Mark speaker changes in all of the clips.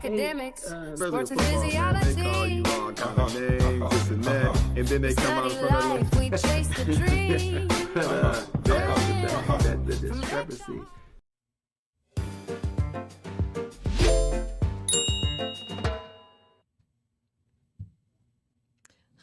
Speaker 1: academics, sports and
Speaker 2: They call
Speaker 1: physiology.
Speaker 2: you all kind of names, this and that, and then they come out
Speaker 1: Study
Speaker 2: from the
Speaker 1: life, we chase the dream.
Speaker 2: the discrepancy.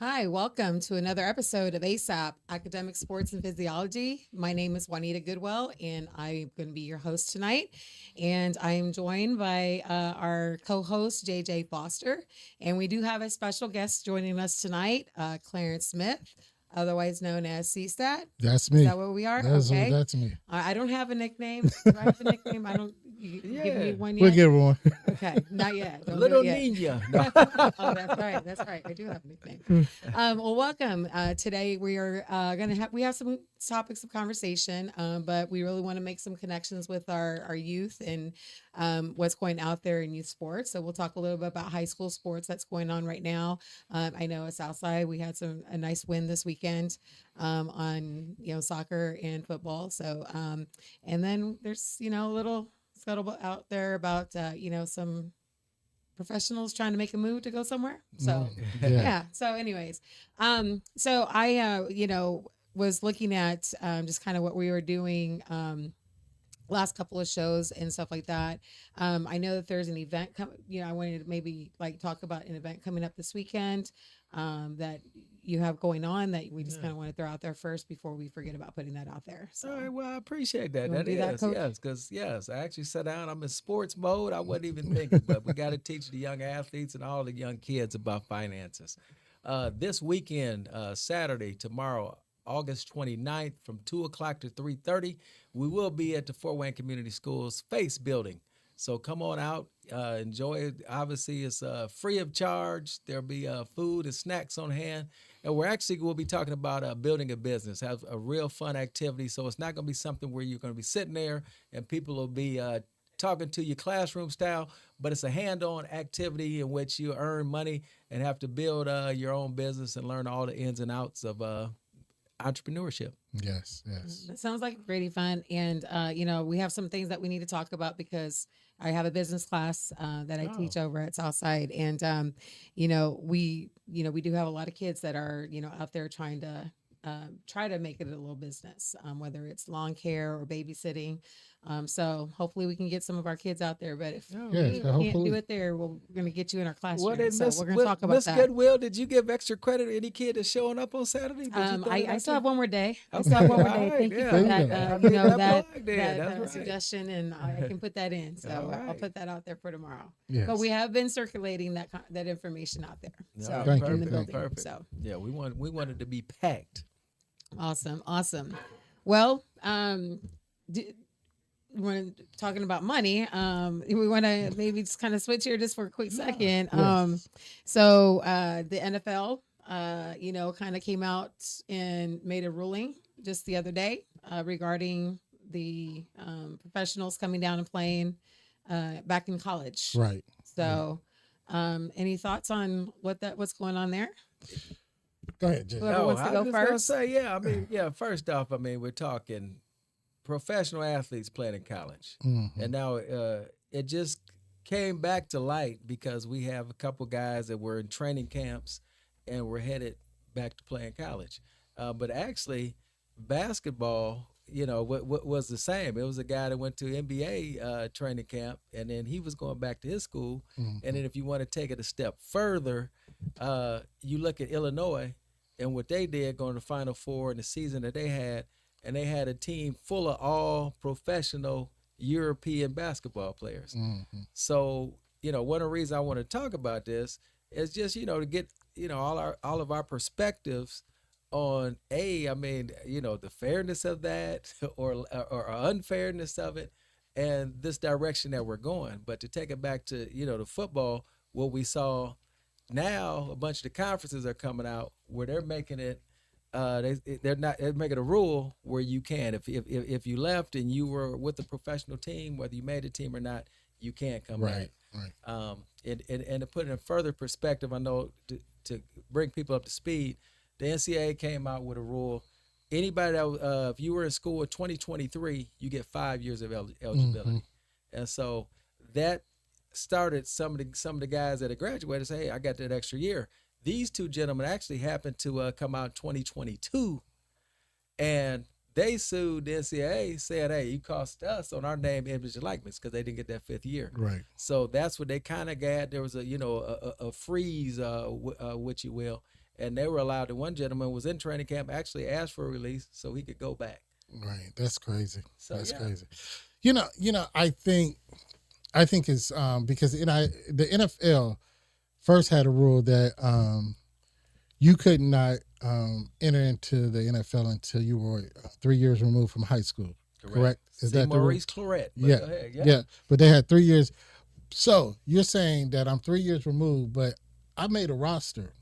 Speaker 3: Hi, welcome to another episode of A.S.A.P, Academic Sports and Physiology. My name is Juanita Goodwell, and I'm going to be your host tonight. And I am joined by our co-host, JJ Foster. And we do have a special guest joining us tonight, Clarence Smith, otherwise known as C-Stat.
Speaker 4: That's me.
Speaker 3: Is that what we are?
Speaker 4: That's
Speaker 3: me. I don't have a nickname. Do I have a nickname? I don't. You give me one yet?
Speaker 4: We'll get one.
Speaker 3: Okay, not yet. Don't
Speaker 5: Little
Speaker 3: do it
Speaker 5: Ninja.
Speaker 3: Oh, that's right. That's right. I do have a nickname. Well, welcome. Today we are we have some topics of conversation, but we really want to make some connections with our youth and what's going out there in youth sports. So we'll talk a little bit about high school sports that's going on right now. I know at Southside we had a nice win this weekend on soccer and football. So and then there's a little scuttlebutt out there about some professionals trying to make a move to go somewhere. So yeah. So anyways, so I was looking at just kind of what we were doing last couple of shows and stuff like that. I know that there's an event I wanted to maybe talk about an event coming up this weekend that you have going on that we just kind of want to throw out there first before we forget about putting that out there. So
Speaker 5: All right, well, I appreciate that.
Speaker 3: You wanna do that, Coach?
Speaker 5: Yes, because I actually sat down. I'm in sports mode. I wasn't even thinking, but we got to teach the young athletes and all the young kids about finances. This weekend, Saturday, tomorrow, August 29th, from 2 o'clock to 3:30, we will be at the Fort Wayne Community Schools Face Building. So come on out, enjoy it. Obviously, it's free of charge. There'll be food and snacks on hand. And we'll be talking about building a business, have a real fun activity. So it's not going to be something where you're going to be sitting there and people will be talking to you classroom style, but it's a hand-on activity in which you earn money and have to build your own business and learn all the ins and outs of entrepreneurship.
Speaker 4: Yes.
Speaker 3: That sounds like really fun. And, we have some things that we need to talk about because I have a business class that I teach over at Southside. And, we do have a lot of kids that are, out there trying to make it a little business, whether it's lawn care or babysitting. So hopefully we can get some of our kids out there, but if we can't do it there, we're going to get you in our classroom. So we're going to talk about
Speaker 5: Miss
Speaker 3: that.
Speaker 5: Goodwill, did you give extra credit to any kid that's showing up on Saturday?
Speaker 3: I still have one more day. Thank you for that suggestion, and I can put that in. So I'll put that out there for tomorrow.
Speaker 4: Yes.
Speaker 3: But we have been circulating that information out there. So
Speaker 4: Thank
Speaker 3: in
Speaker 4: you.
Speaker 3: the building.
Speaker 5: Perfect.
Speaker 3: So
Speaker 5: yeah, we wanted to be packed.
Speaker 3: awesome. Well, we're talking about money. We want to maybe just kind of switch here just for a quick second. So the NFL, kind of came out and made a ruling just the other day regarding the professionals coming down and playing back in college.
Speaker 4: Right.
Speaker 3: So, any thoughts on what's going on there?
Speaker 4: Go ahead, Jay.
Speaker 3: Whoever wants to go first.
Speaker 5: First off, we're talking professional athletes playing in college.
Speaker 4: Mm-hmm.
Speaker 5: And now it just came back to light because we have a couple guys that were in training camps and were headed back to playing college. But actually, basketball, what was the same. It was a guy that went to NBA training camp, and then he was going back to his school.
Speaker 4: Mm-hmm.
Speaker 5: And then if you want to take it a step further, you look at Illinois and what they did going to the Final Four in the season that they had, and they had a team full of all professional European basketball players.
Speaker 4: Mm-hmm.
Speaker 5: So, one of the reasons I want to talk about this is just, to get, all of our perspectives on the fairness of that or unfairness of it and this direction that we're going. But to take it back to, the football, what we saw now, a bunch of the conferences are coming out where they're making it, they're making a rule where you can, if you left and you were with a professional team, whether you made a team or not, you can't come back.
Speaker 4: Right.
Speaker 5: And to put it in further perspective, I know to bring people up to speed, the NCAA came out with a rule. Anybody that if you were in school in 2023, you get 5 years of eligibility.
Speaker 4: Mm-hmm.
Speaker 5: And so that started some of the guys that had graduated say, hey, I got that extra year. These two gentlemen actually happened to come out 2022, and they sued the NCAA, said, hey, you cost us on our name, image, and likeness because they didn't get that 5th year.
Speaker 4: Right.
Speaker 5: So that's what they kind of got. There was a freeze, which you will, and they were allowed. The one gentleman was in training camp, actually asked for a release so he could go back.
Speaker 4: Right. That's crazy.
Speaker 5: So,
Speaker 4: That's
Speaker 5: yeah.
Speaker 4: crazy. You know, I think it's because the NFL first had a rule that you could not enter into the NFL until you were 3 years removed from high school. Correct? Is that the rule?
Speaker 5: Maurice Claret.
Speaker 4: Yeah.
Speaker 5: Go ahead.
Speaker 4: Yeah. But they had 3 years. So you're saying that I'm 3 years removed, but I made a roster.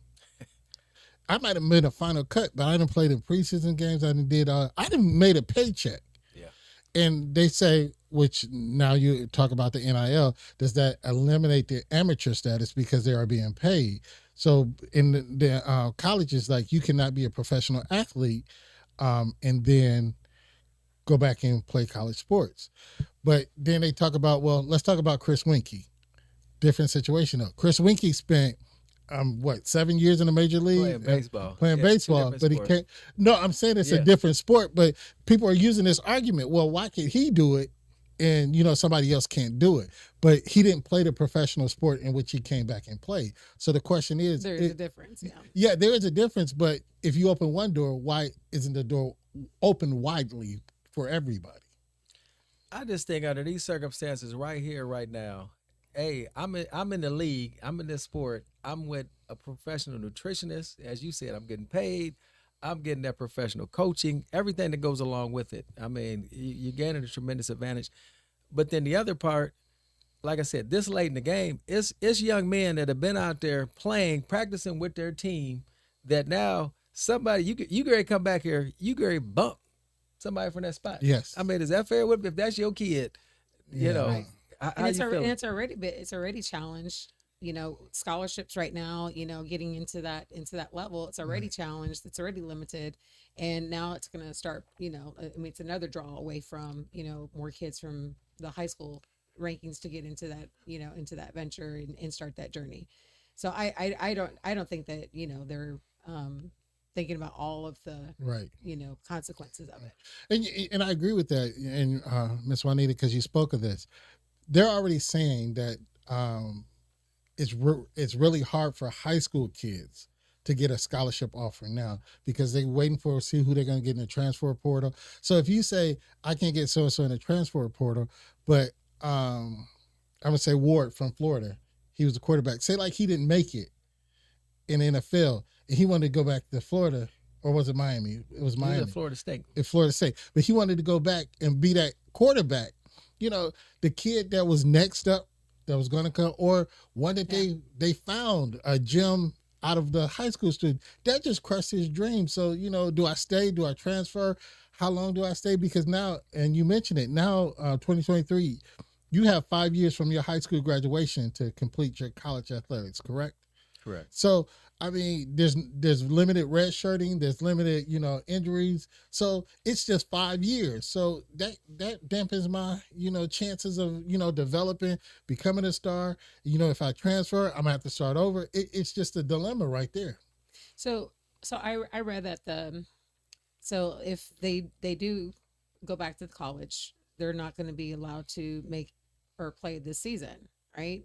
Speaker 4: I might have made a final cut, but I didn't play the preseason games. I didn't made a paycheck.
Speaker 5: Yeah.
Speaker 4: And they say, which now you talk about the NIL, does that eliminate the amateur status because they are being paid? So in the colleges, like you cannot be a professional athlete and then go back and play college sports. But then they talk about, well, let's talk about Chris Winkie. Different situation though. Chris Winkie spent 7 years in the major league
Speaker 5: playing baseball,
Speaker 4: but he can't. No, I'm saying it's a different sport, but people are using this argument. Well, why can he do it and somebody else can't do it? But he didn't play the professional sport in which he came back and played. So the question is,
Speaker 3: There's a difference.
Speaker 4: Yeah, there is a difference. But if you open one door, why isn't the door open widely for everybody?
Speaker 5: I just think under these circumstances, right here, right now, hey, I'm in the league. I'm in this sport. I'm with a professional nutritionist. As you said, I'm getting paid. I'm getting that professional coaching, everything that goes along with it. I mean, you're gaining a tremendous advantage. But then the other part, like I said, this late in the game, it's young men that have been out there playing, practicing with their team, that now somebody, you ready to come back here, you ready to bump somebody from that spot.
Speaker 4: Yes.
Speaker 5: I mean, is that fair? If that's your kid,
Speaker 3: Right.
Speaker 5: how
Speaker 3: And
Speaker 5: you feeling?
Speaker 3: it's already challenged. Scholarships right now, getting into that level, it's already challenged. It's already limited. And now it's going to start, it's another draw away from, more kids from the high school rankings to get into that, into that venture and start that journey. So I don't think that, they're thinking about all of the, consequences of it.
Speaker 4: And I agree with that. And Ms. Juanita, because you spoke of this, they're already saying that it's really hard for high school kids to get a scholarship offer now because they're waiting for see who they're going to get in the transfer portal. So if you say I can't get so-and-so in the transfer portal, but I'm going to say Ward from Florida, he was the quarterback. Say like he didn't make it in the NFL and he wanted to go back to Florida, or was it Miami? It was Miami.
Speaker 5: He was at Florida State.
Speaker 4: At Florida State. But he wanted to go back and be that quarterback. The kid that was next up that was going to come, or one that they found a gem out of the high school student that just crushed his dream. So, do I stay? Do I transfer? How long do I stay? Because now, and you mentioned it, now 2023, you have 5 years from your high school graduation to complete your college athletics, correct?
Speaker 5: Correct.
Speaker 4: So, I mean, there's limited redshirting, there's limited, injuries. So it's just 5 years. So that dampens my, chances of, developing, becoming a star. If I transfer, I'm gonna have to start over. It's just a dilemma right there.
Speaker 3: So I read that so if they do go back to college, they're not going to be allowed to make or play this season, right?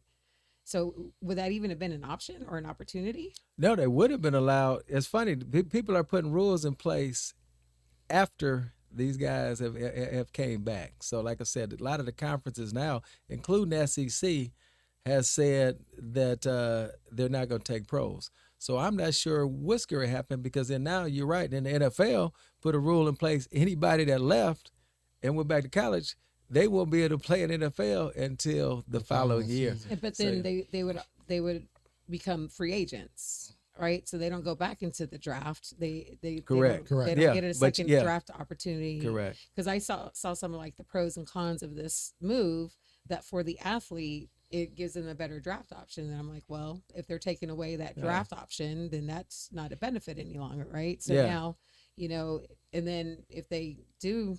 Speaker 3: So would that even have been an option or an opportunity?
Speaker 5: No, they would have been allowed. It's funny. People are putting rules in place after these guys have came back. So like I said, a lot of the conferences now, including the SEC, has said that they're not going to take pros. So I'm not sure what's going to happen because then now you're right. Then the NFL put a rule in place. Anybody that left and went back to college, they won't be able to play in NFL until the following year.
Speaker 3: But then they would become free agents, right? So they don't go back into the draft. They
Speaker 5: Correct.
Speaker 3: They don't get a second
Speaker 5: yeah.
Speaker 3: draft opportunity.
Speaker 5: Correct.
Speaker 3: Because I saw some of like the pros and cons of this move that for the athlete, it gives them a better draft option. And I'm like, well, if they're taking away that draft option, then that's not a benefit any longer, right? So now, and then if they do,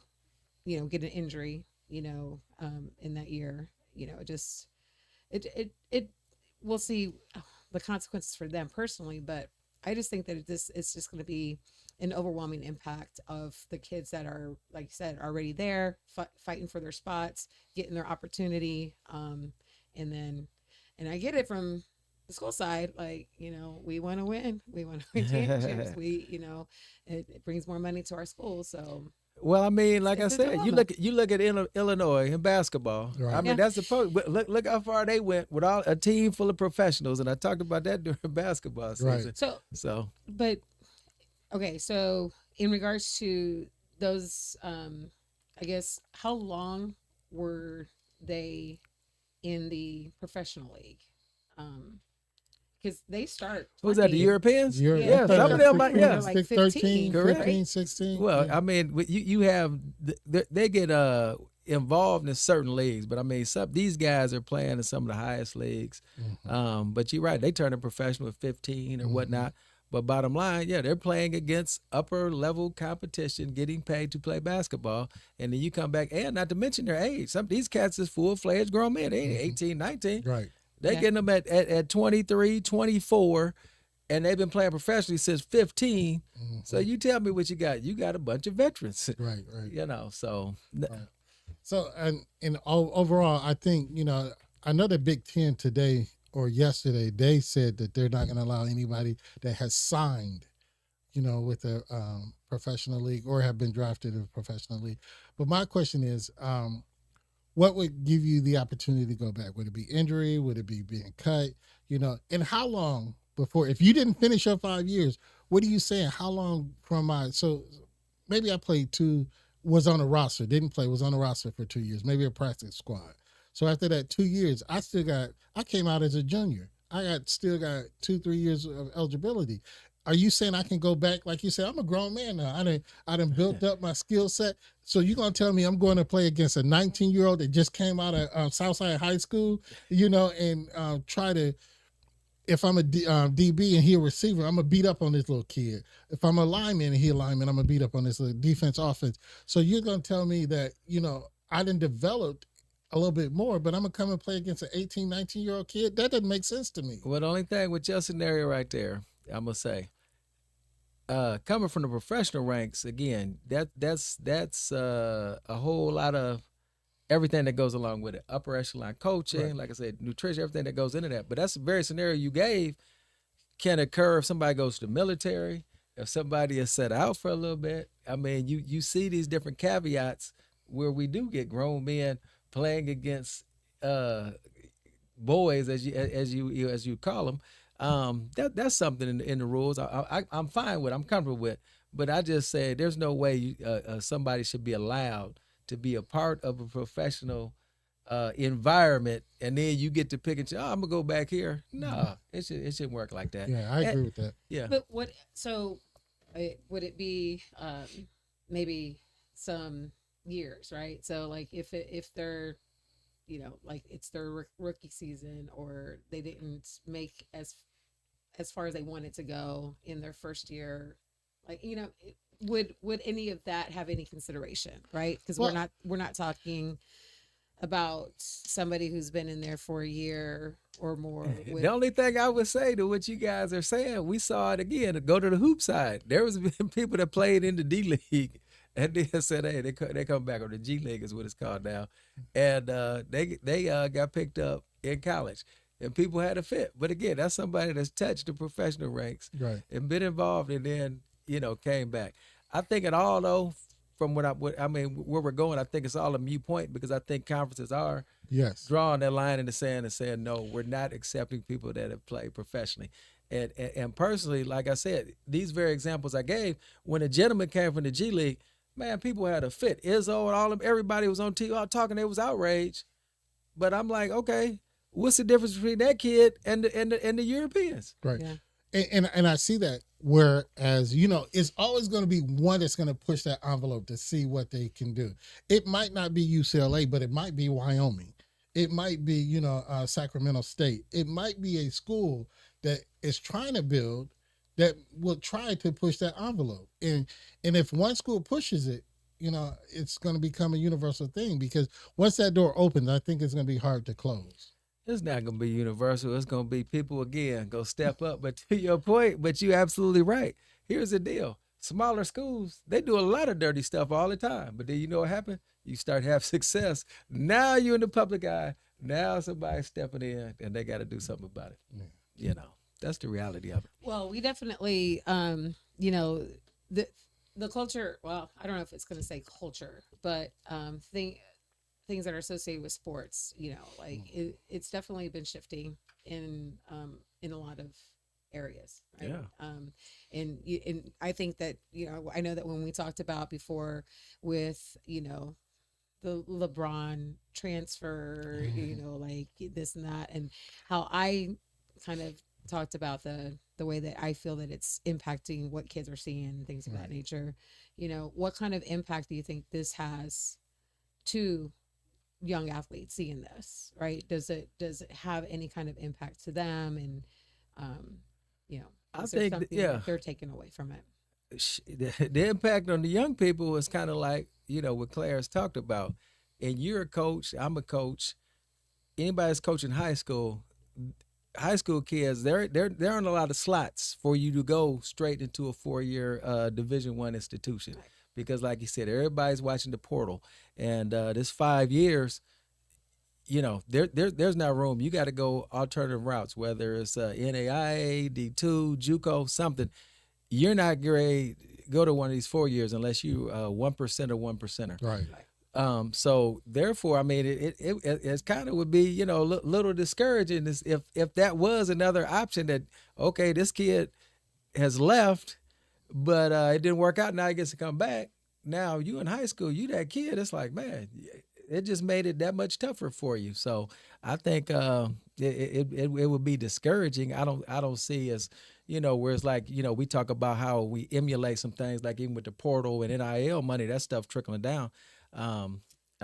Speaker 3: get an injury, in that year, it we'll see the consequences for them personally, but I just think that it's just going to be an overwhelming impact of the kids that are, like you said, already there fighting for their spots, getting their opportunity, and then, and I get it from the school side, like, we want to win, we want to win championships, it brings more money to our school, so
Speaker 5: Well, I mean, like I
Speaker 3: it's a
Speaker 5: said,
Speaker 3: dilemma.
Speaker 5: you look at Illinois in basketball. I
Speaker 4: Right.
Speaker 5: mean,
Speaker 3: Yeah.
Speaker 5: that's the point. Look how far they went with all a team full of professionals, and I talked about that during basketball
Speaker 4: Right.
Speaker 5: season.
Speaker 3: So,
Speaker 5: So
Speaker 3: but okay, so in regards to those, I guess, how long were they in the professional league? Because they start
Speaker 5: who was that? The
Speaker 3: 20.
Speaker 5: Europeans?
Speaker 4: You're,
Speaker 3: Yeah,
Speaker 5: Yeah,
Speaker 3: they
Speaker 5: some of them.
Speaker 3: start
Speaker 5: Yeah.
Speaker 3: like
Speaker 4: 13,
Speaker 3: 15,
Speaker 4: 15,
Speaker 3: right?
Speaker 4: 16.
Speaker 5: Well,
Speaker 4: yeah.
Speaker 5: I mean, you have they get involved in certain leagues, but I mean, these guys are playing in some of the highest leagues. But you're right, they turn a professional at 15 or whatnot. But bottom line, yeah, they're playing against upper level competition, getting paid to play basketball, and then you come back, and not to mention their age. Some of these cats is full-fledged grown men. They ain't 18, 19.
Speaker 4: Right.
Speaker 5: They
Speaker 3: Yeah.
Speaker 5: getting them at 23, 24, and they've been playing professionally since 15. So you tell me what you got. You got a bunch of veterans.
Speaker 4: Right. Right.
Speaker 5: So
Speaker 4: So, and overall, I think, I know the Big Ten today or yesterday, they said that they're not going to allow anybody that has signed, with a professional league or have been drafted in a professional league. But my question is, what would give you the opportunity to go back? Would it be injury? Would it be being cut? And how long before, if you didn't finish your 5 years, what are you saying? How long so maybe I played was on a roster, didn't play, was on a roster for 2 years, maybe a practice squad. So after that 2 years, I came out as a junior. Still got 2-3 years of eligibility. Are you saying I can go back? Like you said, I'm a grown man now. I done built up my skill set. So you're going to tell me I'm going to play against a 19-year-old that just came out of Southside High School, and try to, if I'm a DB and he a receiver, I'm going to beat up on this little kid. If I'm a lineman and he a lineman, I'm going to beat up on this little defense offense. So you're going to tell me that, I done developed a little bit more, but I'm going to come and play against an 18, 19-year-old kid? That doesn't make sense to me.
Speaker 5: well, the only thing with your scenario right there, I'm gonna say, coming from the professional ranks again, that's a whole lot of everything that goes along with it. Upper echelon coaching,
Speaker 4: Right.
Speaker 5: like I said, nutrition, everything that goes into that. But that's the very scenario you gave can occur if somebody goes to the military, if somebody is set out for a little bit. I mean, you see these different caveats where we do get grown men playing against boys, as you call them. That's something in the rules. I'm fine with. I'm comfortable with. But I just say there's no way somebody should be allowed to be a part of a professional environment, and then you get to pick and choose. Oh, I'm gonna go back here. No, it shouldn't work like that.
Speaker 4: Yeah, I agree with that.
Speaker 5: Yeah.
Speaker 3: But would it be maybe some years, right? So like if they're, like it's their rookie season, or they didn't make as far as they wanted to go in their first year, like, would any of that have any consideration, right? Because
Speaker 4: Well-
Speaker 3: we're not talking about somebody who's been in there for a year or more. With,
Speaker 5: The only thing I would say to what you guys are saying, we saw it again. To go to the hoop side, there was people that played in the D League, and then said, "Hey, they come back, or the G League is what it's called now," and they got picked up in college, and people had a fit. But again, that's somebody that's touched the professional ranks
Speaker 4: Right.
Speaker 5: and been involved, and then came back. I think it all though. From I mean, where we're going, I think it's all a mute point, because I think conferences are
Speaker 4: Yes.
Speaker 5: drawing that line in the sand and saying, no, we're not accepting people that have played professionally. And personally, like I said, these very examples I gave, when a gentleman came from the G League, man, people had a fit. Izzo and all of them, everybody was on TV all talking. They was outraged. But I'm like, okay, what's the difference between that kid and the Europeans?
Speaker 4: Right.
Speaker 3: Yeah.
Speaker 4: And I see that, whereas, it's always going to be one that's going to push that envelope to see what they can do. It might not be UCLA, but it might be Wyoming. It might be, Sacramento State. It might be a school that is trying to build, that will try to push that envelope. And if one school pushes it, it's going to become a universal thing, because once that door opens, I think it's going to be hard to close.
Speaker 5: It's not going to be universal. It's going to be people again go step up. But to your point, but you absolutely right. Here's the deal: smaller schools, they do a lot of dirty stuff all the time. But then you know what happened? You start to have success. Now you're in the public eye. Now somebody's stepping in, and they got to do something about it.
Speaker 4: Yeah.
Speaker 5: You know, that's the reality of it.
Speaker 3: Well, we definitely, you know, the culture. Well, I don't know if it's going to say culture, but things that are associated with sports. You know, like it's definitely been shifting in a lot of areas. Right?
Speaker 5: Yeah.
Speaker 3: And I think that I know that when we talked about before with the LeBron transfer, like this and that, and how I kind of talked about the way that I feel that it's impacting what kids are seeing and things of that nature. What kind of impact do you think this has to young athletes seeing this, right? Does it have any kind of impact to them? And,
Speaker 5: I
Speaker 3: is there
Speaker 5: think,
Speaker 3: something that they're taking away from it?
Speaker 5: The impact on the young people is kind of like, what Claire's talked about. And you're a coach, I'm a coach. Anybody that's coaching high school kids, there aren't a lot of slots for you to go straight into a 4-year Division I institution. Right. Because like you said, everybody's watching the portal. And this 5 years, there's not room. You got to go alternative routes, whether it's NAIA, D2, JUCO, something. You're not going to go to one of these 4 years unless you 1% or 1%er.
Speaker 4: Right.
Speaker 5: So therefore, I mean, it kind of would be, a little discouraging if that was another option that, okay, this kid has left, but it didn't work out. Now he gets to come back. Now you in high school, you that kid, it's like, man, it just made it that much tougher for you. So I think it would be discouraging. I don't see as, where it's like, we talk about how we emulate some things, like even with the portal and NIL money, that stuff trickling down. I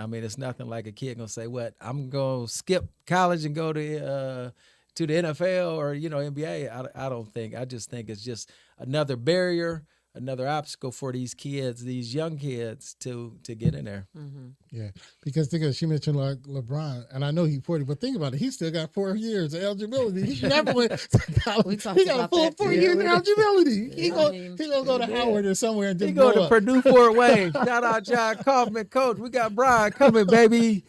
Speaker 5: mean, it's nothing like a kid gonna say, "What, I'm gonna skip college and go to the NFL or NBA." I don't think. I just think it's just another barrier, another obstacle for these kids, these young kids, to get in there.
Speaker 3: Mm-hmm.
Speaker 4: Yeah, because she mentioned like LeBron, and I know he's 40, but think about it, he still got 4 years of eligibility. He never went to college. He got a full 4 years of eligibility. He gonna go to Howard or somewhere and just
Speaker 5: he go to
Speaker 4: up.
Speaker 5: Purdue Fort Wayne. Shout out John Kaufman, coach. We got Brian coming, baby.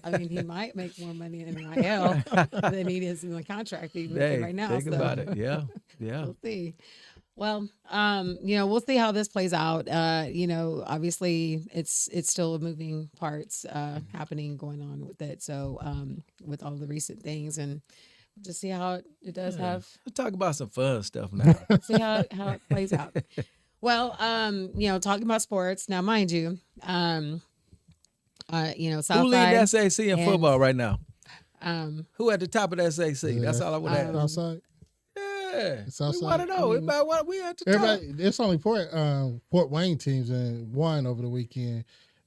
Speaker 3: I mean, he might make more money in NIL than he is in the contract he's making right now.
Speaker 5: Think about it. Yeah.
Speaker 3: We'll see. Well, we'll see how this plays out. Obviously it's still moving parts happening, going on with it. So with all the recent things, and just see how it does have.
Speaker 5: Let's talk about some fun stuff now.
Speaker 3: See how it plays out. Well, talking about sports now, mind you, Southside.
Speaker 5: Who leads SAC in football right now? Who at the top of the SAC? That's all I want to ask.
Speaker 4: Southside.
Speaker 5: Yeah,
Speaker 4: Southside.
Speaker 5: we want to know. We at the top.
Speaker 4: It's only Fort Wayne teams and won over the weekend,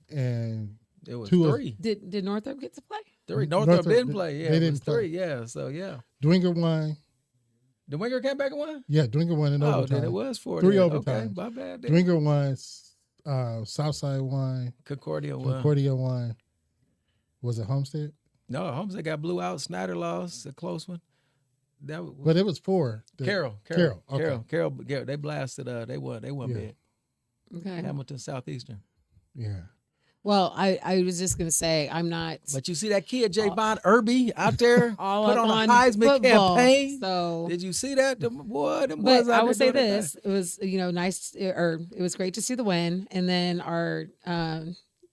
Speaker 4: and
Speaker 5: It was
Speaker 4: two
Speaker 5: three.
Speaker 3: Did Northrop get to play?
Speaker 5: Three. Northrop didn't play. Yeah,
Speaker 4: they
Speaker 5: it was
Speaker 4: didn't play.
Speaker 5: 3. Yeah, so yeah.
Speaker 4: Dwinger won.
Speaker 5: The winger came back and won?
Speaker 4: Yeah, Dwinger won in
Speaker 5: Oh,
Speaker 4: overtime.
Speaker 5: then it was 4.
Speaker 4: 3
Speaker 5: then.
Speaker 4: overtimes.
Speaker 5: Okay, my bad. then.
Speaker 4: Dwinger won. Southside won.
Speaker 5: Concordia won.
Speaker 4: Concordia won. Was it Homestead?
Speaker 5: No, Homestead got blew out. Snyder lost, a close one. That was,
Speaker 4: But it was 4.
Speaker 5: Carroll.
Speaker 4: Okay.
Speaker 5: Carroll. They blasted. They won. They won
Speaker 4: Yeah.
Speaker 5: big.
Speaker 3: Okay.
Speaker 5: Hamilton Southeastern.
Speaker 4: Yeah.
Speaker 3: Well, I was just gonna say I'm not
Speaker 5: But you see that kid Javon Irby out there
Speaker 3: all
Speaker 5: put
Speaker 3: up
Speaker 5: on a Heisman
Speaker 3: football,
Speaker 5: campaign.
Speaker 3: So,
Speaker 5: Did you see that? Them boys
Speaker 3: but I
Speaker 5: out
Speaker 3: would
Speaker 5: there
Speaker 3: say
Speaker 5: doing their
Speaker 3: this:
Speaker 5: thing.
Speaker 3: it was nice, or it was great to see the win, and then our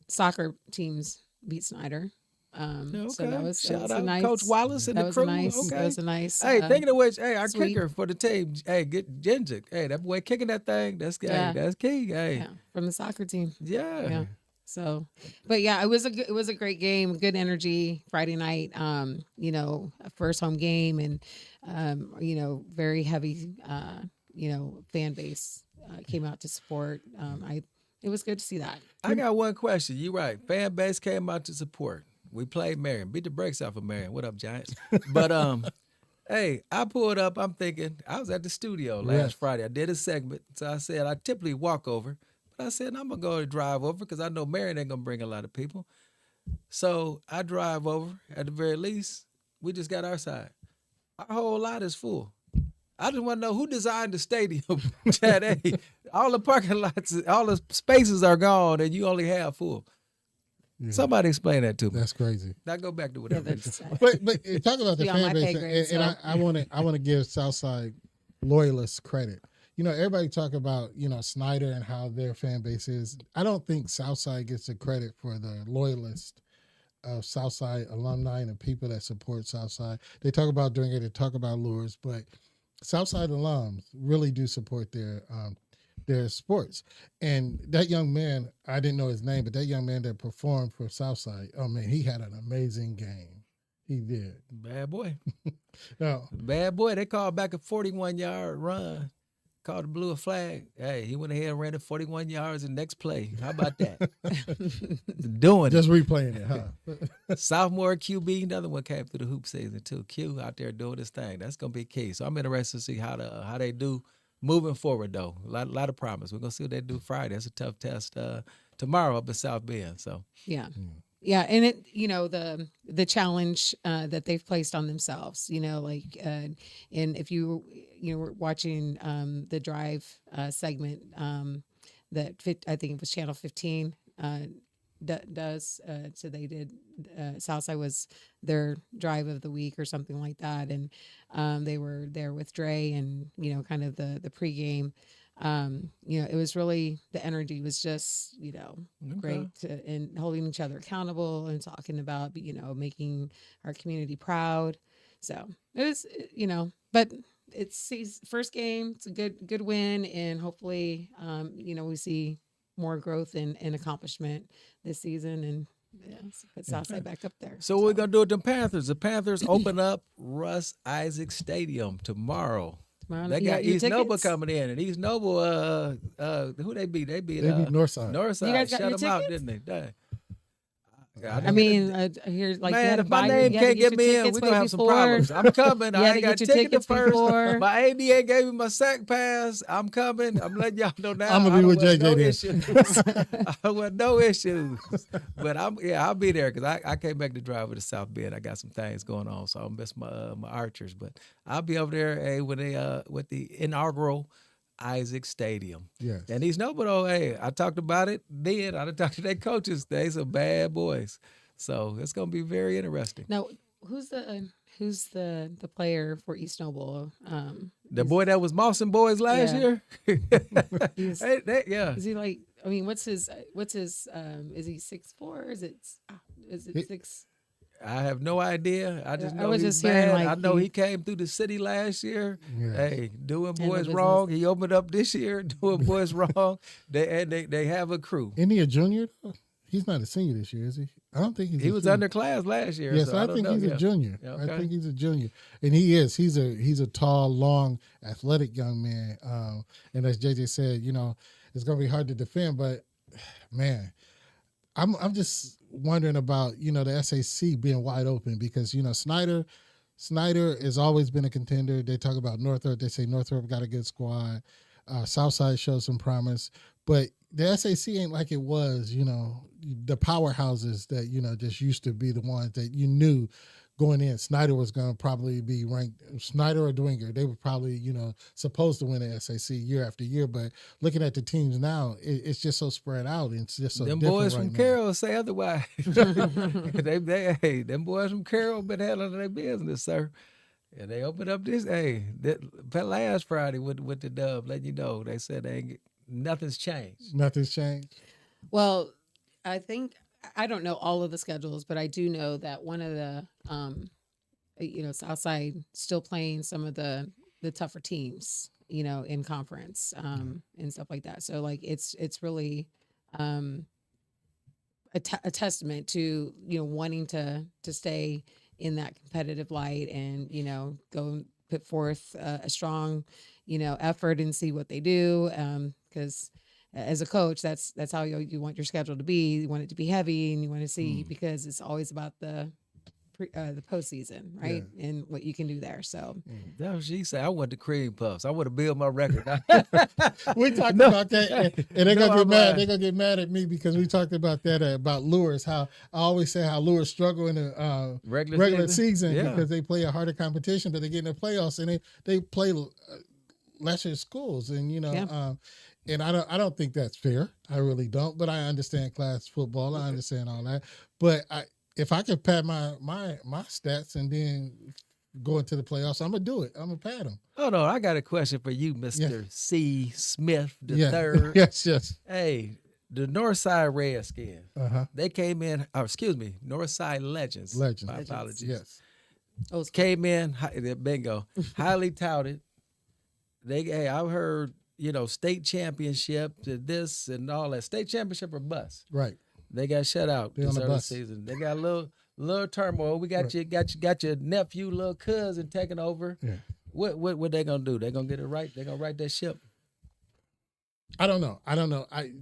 Speaker 3: soccer teams beat Snyder. So that was
Speaker 5: Shout
Speaker 3: a
Speaker 5: out
Speaker 3: nice,
Speaker 5: Coach Wallace and
Speaker 3: that
Speaker 5: the
Speaker 3: was
Speaker 5: crew.
Speaker 3: a nice.
Speaker 5: Okay.
Speaker 3: That was a nice.
Speaker 5: Hey, thinking of which, hey, our
Speaker 3: sweet.
Speaker 5: kicker for the team, hey, get Ginger. Hey, that boy kicking that thing. That's
Speaker 3: Yeah.
Speaker 5: that's key. Hey,
Speaker 3: Yeah, from the soccer team.
Speaker 5: yeah.
Speaker 3: Yeah. So, but yeah, it was a great game, good energy Friday night. First home game, and very heavy, fan base came out to support. It was good to see that.
Speaker 5: I got one question. You're right. Fan base came out to support. We played Marion, beat the brakes off of Marion. What up, Giants? But hey, I pulled up. I'm thinking I was at the studio last Friday. I did a segment, so I said I typically walk over. But I said, I'm going to go and drive over because I know Marion ain't going to bring a lot of people. So I drive over at the very least. We just got our side. Our whole lot is full. I just want to know who designed the stadium. Chad, hey, all the parking lots, all the spaces are gone, and you only have full.
Speaker 4: Yeah.
Speaker 5: Somebody explain that to me.
Speaker 4: That's crazy.
Speaker 5: Now go back to
Speaker 3: Yeah,
Speaker 5: whatever.
Speaker 3: that's,
Speaker 4: But talk about the
Speaker 3: Be on my
Speaker 4: fan base,
Speaker 3: pay grade,
Speaker 4: and
Speaker 3: so.
Speaker 4: I want to give Southside loyalists credit. Everybody talk about Snyder and how their fan base is. I don't think Southside gets the credit for the loyalists of Southside alumni and the people that support Southside. They talk about doing it. They talk about lures, but Southside alums really do support their sports. And that young man, I didn't know his name, but that young man that performed for Southside, oh man, he had an amazing game. He did.
Speaker 5: Bad boy.
Speaker 4: No,
Speaker 5: Bad boy. They called back a 41-yard run. Called the blue a flag. Hey, he went ahead and ran it 41 yards in the next play. How about that? Doing
Speaker 4: just replaying it, huh?
Speaker 5: it. Sophomore QB, another one came through the hoop season too. Q out there doing his thing. That's gonna be key. So I'm interested to see how they do moving forward though. A lot of promise. We're gonna see what they do Friday. That's a tough test tomorrow up in South Bend. So
Speaker 3: yeah. Yeah, and it the challenge that they've placed on themselves, and if you were watching the drive segment I think it was Channel 15 does so they did Southside was their drive of the week or something like that, and they were there with Dre and kind of the pregame. It was really, the energy was just, great and holding each other accountable and talking about, making our community proud. So it was, but it's his first game. It's a good win. And hopefully, we see more growth and accomplishment this season and put Southside back up there.
Speaker 5: So what we're gonna do with the Panthers? The Panthers open up Russ Isaac Stadium tomorrow. They got East Noble coming in, and East Noble, who they beat? They beat
Speaker 4: Northside.
Speaker 5: Northside.
Speaker 3: You guys got
Speaker 5: Shut
Speaker 3: your
Speaker 5: them out,
Speaker 3: tickets?
Speaker 5: didn't they? Dang.
Speaker 3: I mean, I hear like you
Speaker 5: Man,
Speaker 3: had to
Speaker 5: if my
Speaker 3: buy,
Speaker 5: name
Speaker 3: you had to
Speaker 5: can't
Speaker 3: get
Speaker 5: get me
Speaker 3: your
Speaker 5: in,
Speaker 3: tickets
Speaker 5: we're gonna
Speaker 3: way
Speaker 5: have some
Speaker 3: before.
Speaker 5: problems. I'm coming.
Speaker 3: You
Speaker 5: I
Speaker 3: had
Speaker 5: ain't
Speaker 3: to
Speaker 5: got
Speaker 3: get your
Speaker 5: ticket
Speaker 3: tickets
Speaker 5: first.
Speaker 3: before.
Speaker 5: My ADA gave me my SAC pass. I'm coming. I'm letting y'all know now.
Speaker 4: I'm gonna be with JJ
Speaker 5: no
Speaker 4: then.
Speaker 5: issues. I want no issues. But I'll be there because I came back to drive with the South Bend. I got some things going on, so I'll miss my archers. But I'll be over there with the inaugural Isaac Stadium.
Speaker 4: Yes.
Speaker 5: And these Noble, hey, I talked about it then. I done talked to their coaches. They some bad boys. So it's gonna be very interesting.
Speaker 3: Now, who's the player for East Noble?
Speaker 5: The boy that was Mawson Boys last
Speaker 3: Yeah.
Speaker 5: year.
Speaker 3: He's-
Speaker 5: Yeah.
Speaker 3: Is he like? I mean, what's his? Is he 6'4"? Is it 6?
Speaker 5: I have no idea. I just
Speaker 3: I
Speaker 5: know
Speaker 3: was
Speaker 5: he's
Speaker 3: just hearing,
Speaker 5: bad.
Speaker 3: like,
Speaker 5: I know
Speaker 3: he-
Speaker 5: he came through the city last year.
Speaker 4: Yes.
Speaker 5: Hey, doing
Speaker 3: Handle
Speaker 5: boys
Speaker 3: business.
Speaker 5: wrong. He opened up this year doing boys wrong. They have a crew.
Speaker 4: Isn't he a junior? He's not a senior this year, is he? I don't think he's.
Speaker 5: He
Speaker 4: a
Speaker 5: was
Speaker 4: junior.
Speaker 5: underclass last year.
Speaker 4: Yes,
Speaker 5: so
Speaker 4: I
Speaker 5: don't
Speaker 4: think
Speaker 5: know.
Speaker 4: he's
Speaker 5: Yeah.
Speaker 4: a junior.
Speaker 5: Yeah,
Speaker 4: I
Speaker 5: okay.
Speaker 4: think he's a junior, and he is. He's a tall, long, athletic young man. And as JJ said, it's going to be hard to defend. But man, I'm just wondering about the SAC being wide open because Snyder has always been a contender. They talk about Northrop. They say Northrop got a good squad. Southside shows some promise, but the SAC ain't like it was. The powerhouses that just used to be the ones that you knew going in. Snyder was going to probably be ranked. Snyder or Dwinger, they were probably supposed to win the SAC year after year. But looking at the teams now, it's just so spread out and it's just so
Speaker 5: Them
Speaker 4: different
Speaker 5: boys
Speaker 4: right
Speaker 5: from
Speaker 4: now.
Speaker 5: Carroll say otherwise. Them boys from Carroll been handling their business, sir. And they opened up this that last Friday with the Dub, letting you know they said nothing's changed.
Speaker 4: Nothing's changed.
Speaker 3: Well, I think I don't know all of the schedules, but I do know that one of the Southside still playing some of the tougher teams, in conference and stuff like that. So like it's really a testament to wanting to stay in that competitive light and go and put forth a strong effort and see what they do because as a coach that's how you want your schedule to be. You want it to be heavy and you want to see because it's always about the the postseason, right? And what you can do there. So
Speaker 5: That's what she said. I want the cream puffs. I want to build my record.
Speaker 4: We talked
Speaker 5: No.
Speaker 4: about that, and they're
Speaker 5: No,
Speaker 4: gonna get
Speaker 5: I'm
Speaker 4: mad.
Speaker 5: lying.
Speaker 4: They're gonna get mad at me because we talked about that about Lures. How I always say how Lures struggle in the regular season
Speaker 5: Yeah.
Speaker 4: because they play a harder competition, but they get in the playoffs and they play lesser schools, and and I don't think that's fair. I really don't. But I understand class football. I understand all that. But if I could pad my stats and then go into the playoffs, I'm gonna do it. I'm gonna pad them.
Speaker 5: Oh no, I got a question for you, Mr. C. Smith the
Speaker 4: Yeah.
Speaker 5: third.
Speaker 4: yes.
Speaker 5: Hey, the Northside Redskins.
Speaker 4: Uh-huh.
Speaker 5: They came in. Oh, excuse me, Northside Legends.
Speaker 4: Legends.
Speaker 5: My apologies.
Speaker 4: Yes.
Speaker 5: Came in. Bingo. Highly touted. Hey, I've heard state championship to this and all that. State championship or bust.
Speaker 4: Right.
Speaker 5: They got shut out
Speaker 4: They on
Speaker 5: this
Speaker 4: the
Speaker 5: early
Speaker 4: bus.
Speaker 5: season. They got a little turmoil. We got your nephew, little cousin taking over.
Speaker 4: Yeah.
Speaker 5: What they gonna do? They gonna get it right? They gonna right that ship?
Speaker 4: I don't know.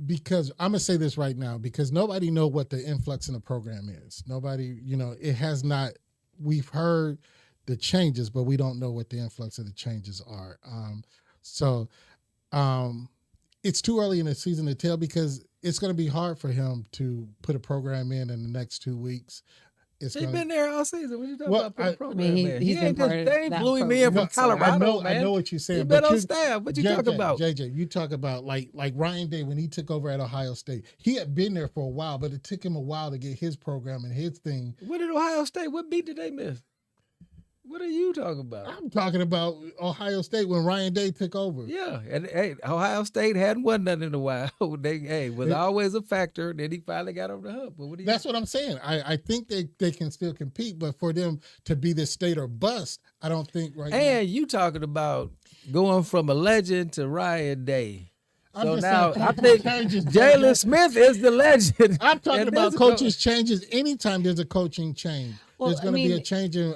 Speaker 4: Because I'm gonna say this right now because nobody know what the influx in the program is. Nobody, it has not. We've heard the changes, but we don't know what the influx of the changes are. So it's too early in the season to tell because it's going to be hard for him to put a program in the next 2 weeks.
Speaker 5: He's been there all season. What you talking
Speaker 4: Well,
Speaker 5: about? Putting a program
Speaker 3: I mean,
Speaker 5: in?
Speaker 3: he's
Speaker 5: He
Speaker 3: been
Speaker 5: ain't just
Speaker 3: part of
Speaker 5: they ain't
Speaker 3: that
Speaker 5: blew him in from
Speaker 3: program.
Speaker 5: Colorado,
Speaker 4: I
Speaker 5: man.
Speaker 4: know what you're saying.
Speaker 5: He
Speaker 4: but
Speaker 5: been on staff. What you talking about?
Speaker 4: JJ, you talk about like Ryan Day when he took over at Ohio State. He had been there for a while, but it took him a while to get his program and his thing.
Speaker 5: What did Ohio State? What beat did they miss? What are you talking about?
Speaker 4: I'm talking about Ohio State when Ryan Day took over.
Speaker 5: Yeah, and hey, Ohio State hadn't won nothing in a while. They was always a factor. Then he finally got over the hump. But
Speaker 4: That's what I'm saying. I think they can still compete, but for them to be the state or bust, I don't think right now.
Speaker 5: And you talking about going from a legend to Ryan Day.
Speaker 4: I'm
Speaker 5: So
Speaker 4: just
Speaker 5: now
Speaker 4: saying
Speaker 5: I think
Speaker 4: changes,
Speaker 5: Jalen
Speaker 4: JJ.
Speaker 5: Smith is the legend.
Speaker 4: I'm talking
Speaker 5: And
Speaker 4: about
Speaker 5: this-
Speaker 4: coaches changes. Anytime there's a coaching change,
Speaker 3: Well,
Speaker 4: there's
Speaker 3: I
Speaker 4: going to be a
Speaker 3: mean-
Speaker 4: change in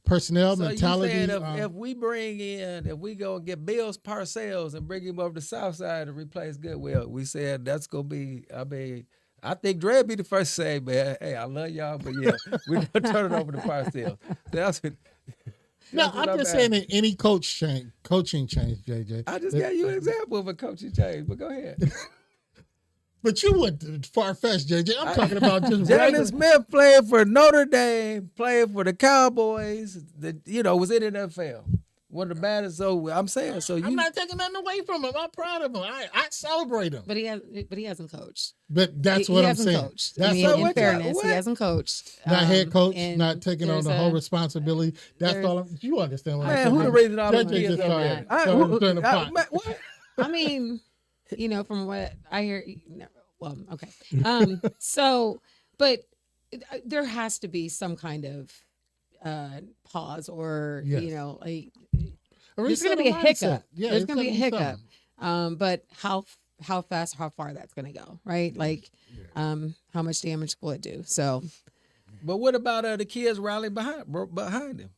Speaker 4: personnel
Speaker 5: So
Speaker 4: mentality.
Speaker 5: you saying if we go and get Bills Parcells and bring him over to South Side to replace Goodwill, we said that's gonna be. I think Dre be the first to say, man, hey, I love y'all, but yeah, we're gonna turn it over to Parcells. That's what.
Speaker 4: no,
Speaker 5: that's what
Speaker 4: I'm just
Speaker 5: asking.
Speaker 4: saying that any coaching change, JJ.
Speaker 5: I just gave you an example of a coaching change, but go ahead.
Speaker 4: But you went far fetched, JJ. I'm talking about just
Speaker 5: Jalen
Speaker 4: regular.
Speaker 5: Smith playing for Notre Dame, playing for the Cowboys, was in the NFL. One of the baddest. So I'm saying,
Speaker 4: I'm not taking nothing away from him. I'm proud of him. I celebrate him.
Speaker 3: But he hasn't coached.
Speaker 4: But that's
Speaker 3: He
Speaker 4: what I'm
Speaker 3: hasn't
Speaker 4: saying.
Speaker 3: coached.
Speaker 4: That's
Speaker 3: I mean,
Speaker 5: So
Speaker 3: in
Speaker 5: what
Speaker 3: fairness,
Speaker 5: what?
Speaker 3: he hasn't coached.
Speaker 4: not head coach,
Speaker 3: and
Speaker 4: not taking on
Speaker 3: there's
Speaker 4: the whole
Speaker 3: a-
Speaker 4: responsibility. That's
Speaker 3: there's-
Speaker 4: all. You understand what I'm
Speaker 5: man,
Speaker 4: saying?
Speaker 5: who the reason all them
Speaker 4: JJ
Speaker 5: kids
Speaker 4: just
Speaker 5: over
Speaker 4: started-
Speaker 5: there?
Speaker 4: started stirring the pot.
Speaker 5: What?
Speaker 3: I mean, from what I hear, well, okay. But there has to be some kind of pause or,
Speaker 4: Yes.
Speaker 3: like
Speaker 4: Or
Speaker 3: there's going to
Speaker 4: reset
Speaker 3: be a
Speaker 4: of mindset.
Speaker 3: hiccup.
Speaker 4: Yeah,
Speaker 3: There's
Speaker 4: it's
Speaker 3: going to be a
Speaker 4: gonna
Speaker 3: hiccup.
Speaker 4: something.
Speaker 3: But how fast, how far that's going to go, right? Like, how much damage will it do? So,
Speaker 5: But what about the kids rallying behind him?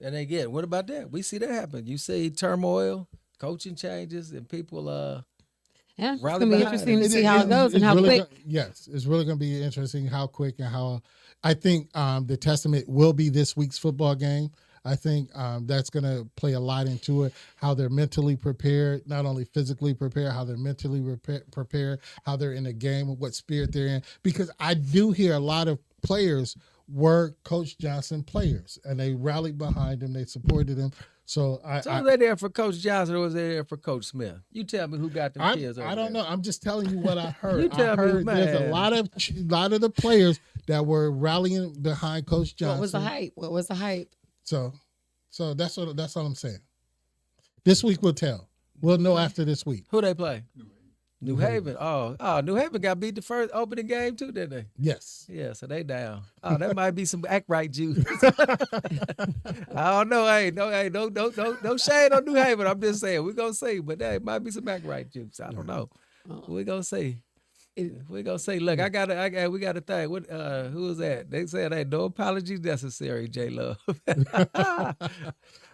Speaker 5: And again, what about that? We see that happen. You see turmoil, coaching changes, and people
Speaker 3: yeah, it's
Speaker 5: Rally
Speaker 3: going to be
Speaker 5: behind
Speaker 3: interesting to
Speaker 5: it.
Speaker 3: see how it goes and how
Speaker 4: really
Speaker 3: quick.
Speaker 4: Yes, it's really going to be interesting how quick and how. I think the testament will be this week's football game. I think that's going to play a lot into it. How they're mentally prepared, not only physically prepared, how they're mentally prepared, how they're in the game, what spirit they're in. Because I do hear a lot of players were Coach Johnson players, and they rallied behind him. They supported him. So
Speaker 5: was they there for Coach Johnson or was they there for Coach Smith? You tell me who got them kids over
Speaker 4: I don't
Speaker 5: there.
Speaker 4: know. I'm just telling you what I heard.
Speaker 5: You tell
Speaker 4: I
Speaker 5: me,
Speaker 4: heard there's a
Speaker 5: man.
Speaker 4: lot of the players that were rallying behind Coach Johnson.
Speaker 3: What was the hype? What was the hype?
Speaker 4: So that's all I'm saying. This week will tell. We'll know after this week.
Speaker 5: Who they play? New Haven. Oh, New Haven got beat the first opening game too, didn't they?
Speaker 4: Yes.
Speaker 5: Yeah, so they down. Oh, that might be some act right juice. I don't know. No shade on New Haven. I'm just saying we're gonna see, but that might be some act right juice. I don't know. We're gonna see. We're gonna say, look, we gotta think. What who is that? They said hey, no apologies necessary, J Love.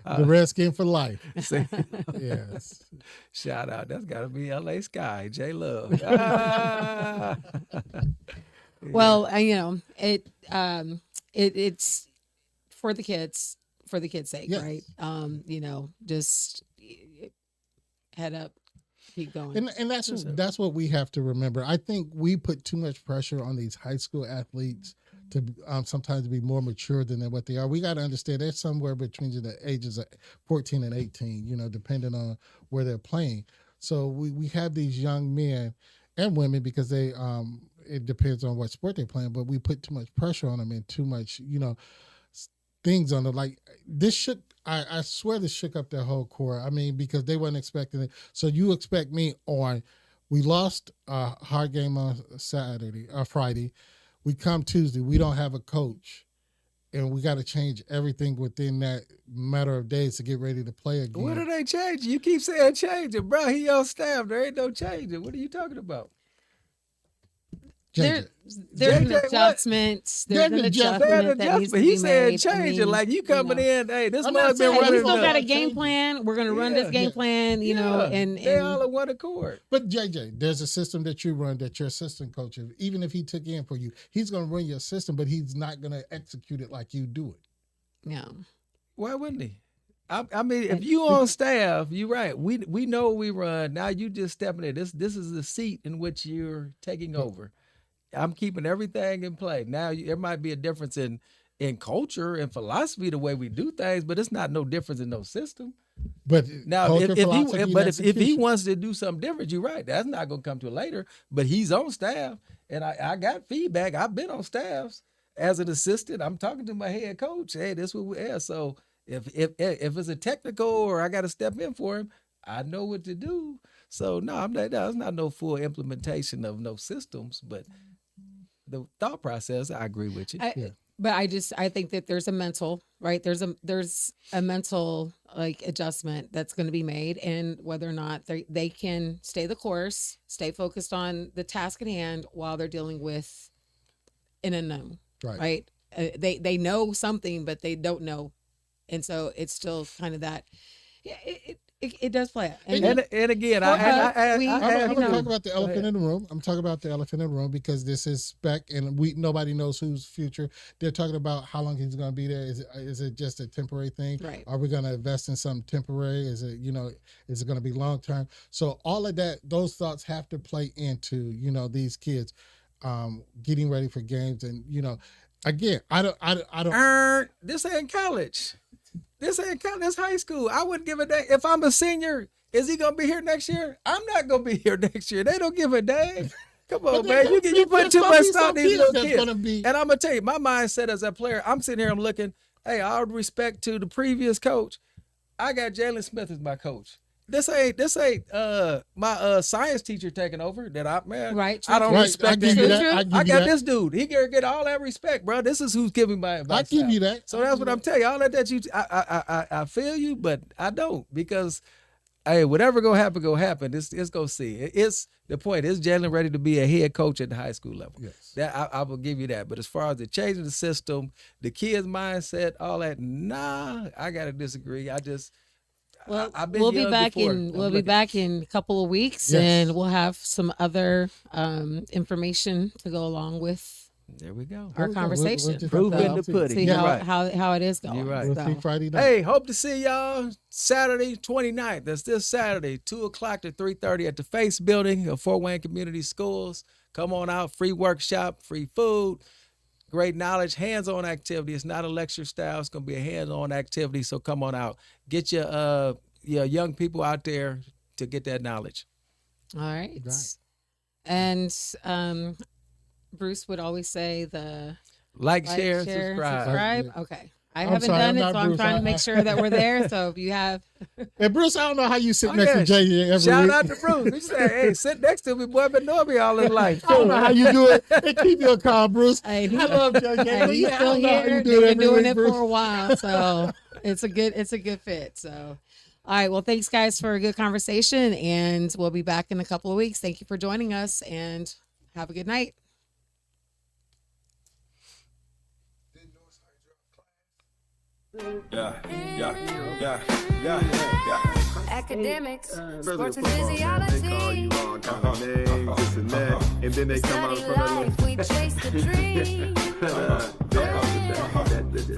Speaker 4: The Redskin for life.
Speaker 5: See?
Speaker 4: Yes.
Speaker 5: Shout out. That's gotta be LA Sky, J Love.
Speaker 3: Well, it's for the kids' sake,
Speaker 4: Yes.
Speaker 3: right? Just head up, keep going.
Speaker 4: And that's what we have to remember. I think we put too much pressure on these high school athletes to sometimes be more mature than what they are. We got to understand they're somewhere between the ages of 14 and 18, depending on where they're playing. So we have these young men and women because they it depends on what sport they're playing, but we put too much pressure on them and too much, things on them. Like this shook, I swear this shook up their whole core. I mean, because they weren't expecting it. So you expect me we lost a hard game on Friday. We come Tuesday, we don't have a coach, and we got to change everything within that matter of days to get ready to play again.
Speaker 5: What are they changing? You keep saying changing, bro. He on staff. There ain't no changing. What are you talking about?
Speaker 3: There's
Speaker 5: JJ,
Speaker 3: an
Speaker 5: what?
Speaker 3: adjustment. There's an
Speaker 4: There's an
Speaker 3: adjustment that needs to
Speaker 5: He
Speaker 3: be
Speaker 5: said
Speaker 3: made.
Speaker 5: changing. Like you coming in, hey, this
Speaker 4: I'm not
Speaker 5: must been
Speaker 4: saying-
Speaker 3: Hey, we
Speaker 5: running.
Speaker 3: still got a
Speaker 5: the-
Speaker 3: game plan. We're gonna run this game plan, and
Speaker 5: they all in one accord.
Speaker 4: But JJ, there's a system that you run that your assistant coach, even if he took in for you, he's going to run your system, but he's not going to execute it like you do it.
Speaker 3: yeah.
Speaker 5: Why wouldn't he? I mean, if you on staff, you're right. We know we run. Now you just stepping in. This is the seat in which you're taking over. I'm keeping everything in play. Now there might be a difference in culture and philosophy, the way we do things, but it's not no difference in no system.
Speaker 4: But
Speaker 5: Now,
Speaker 4: culture, philosophy, and
Speaker 5: if he
Speaker 4: execution.
Speaker 5: wants to do something different, you're right. That's not going to come to later. But he's on staff, and I got feedback. I've been on staffs as an assistant. I'm talking to my head coach. Hey, this is what we are. So if it's a technical or I got to step in for him, I know what to do. So no, that's not no full implementation of no systems, but the thought process, I agree with you.
Speaker 3: But I think that there's a mental, right? There's a mental like adjustment that's going to be made, and whether or not they can stay the course, stay focused on the task at hand while they're dealing with an unknown, right? They know something, but they don't know, and so it's still kind of that. Yeah, it does play out.
Speaker 5: And again,
Speaker 4: I'm
Speaker 3: you know,
Speaker 4: talking about the elephant in the room. I'm talking about the elephant in the room because this is spec, and nobody knows whose future. They're talking about how long he's going to be there. Is it just a temporary thing?
Speaker 3: Right.
Speaker 4: Are we going to invest in something temporary? Is it is it going to be long term? So all of that, those thoughts have to play into these kids getting ready for games, and again, I don't.
Speaker 5: This ain't college. This ain't college. This high school. I wouldn't give a damn. If I'm a senior, is he gonna be here next year? I'm not gonna be here next year. They don't give a damn. Come on, man. You put too much thought in these little kids. And I'm gonna tell you, my mindset as a player, I'm sitting here, I'm looking. Hey, all respect to the previous coach. I got Jalen Smith as my coach. This ain't my science teacher taking over.
Speaker 3: Right,
Speaker 5: I don't
Speaker 4: Right,
Speaker 5: respect
Speaker 4: I give
Speaker 5: that.
Speaker 4: you that.
Speaker 5: I got this dude. He can get all that respect, bro. This is who's giving my advice.
Speaker 4: I give
Speaker 5: now.
Speaker 4: you that.
Speaker 5: So that's what I'm telling you. All that you, I feel you, but I don't because, hey, whatever gonna happen. It's gonna see. It's the point. Is Jalen ready to be a head coach at the high school level?
Speaker 4: Yes.
Speaker 5: That I will give you that. But as far as the changing the system, the kids' mindset, all that, nah, I gotta disagree.
Speaker 3: Well,
Speaker 5: I've been
Speaker 3: we'll be
Speaker 5: young
Speaker 3: back
Speaker 5: before.
Speaker 3: we'll be back in a couple of weeks,
Speaker 4: Yes.
Speaker 3: and we'll have some other information to go along with
Speaker 5: There we go.
Speaker 3: our
Speaker 4: we go.
Speaker 3: conversation.
Speaker 4: We'll just
Speaker 5: Proof
Speaker 4: have to
Speaker 5: in the
Speaker 4: see.
Speaker 5: pudding.
Speaker 3: See
Speaker 5: You're
Speaker 3: how,
Speaker 5: right.
Speaker 3: how it is going.
Speaker 5: You're right.
Speaker 4: We'll
Speaker 3: So,
Speaker 4: see Friday night.
Speaker 5: Hey, hope to see y'all Saturday 29th. That's this Saturday, 2 o'clock to 3:30 at the Face Building of Fort Wayne Community Schools. Come on out, free workshop, free food, great knowledge, hands-on activity. It's not a lecture style. It's going to be a hands-on activity, so come on out. Get your young people out there to get that knowledge.
Speaker 3: all right.
Speaker 4: Right.
Speaker 3: And Bruce would always say the
Speaker 5: Like, share, subscribe.
Speaker 3: subscribe. Okay. I
Speaker 4: I'm
Speaker 3: haven't
Speaker 4: sorry,
Speaker 3: done
Speaker 4: I'm
Speaker 3: it,
Speaker 4: not
Speaker 3: so I'm
Speaker 4: Bruce.
Speaker 3: trying to make sure that we're there. So if you have,
Speaker 4: And Bruce, I don't know how you sit
Speaker 5: Oh,
Speaker 4: next
Speaker 5: yeah.
Speaker 4: to JJ every
Speaker 5: Shout
Speaker 4: week.
Speaker 5: out to Bruce. He said, hey, sit next to me, boy. Been knowing me all his life.
Speaker 4: I don't know how you do it. And keep your calm, Bruce.
Speaker 3: hey,
Speaker 4: I love JJ.
Speaker 3: hey,
Speaker 4: but
Speaker 3: he's
Speaker 4: yeah, I
Speaker 3: still
Speaker 4: don't know how
Speaker 3: here.
Speaker 4: you do
Speaker 3: They've
Speaker 4: it
Speaker 3: been
Speaker 4: every
Speaker 3: doing
Speaker 4: week,
Speaker 3: it
Speaker 4: Bruce.
Speaker 3: for a while, so it's a good fit. So, all right. Well, thanks guys for a good conversation, and we'll be back in a couple of weeks. Thank you for joining us, and have a good night.
Speaker 1: Academics, sports and
Speaker 2: They call
Speaker 1: physiology.
Speaker 2: you all kind of names, this and that, and then they come out
Speaker 1: Study
Speaker 2: in front of
Speaker 1: life, we chase the dream.
Speaker 2: you.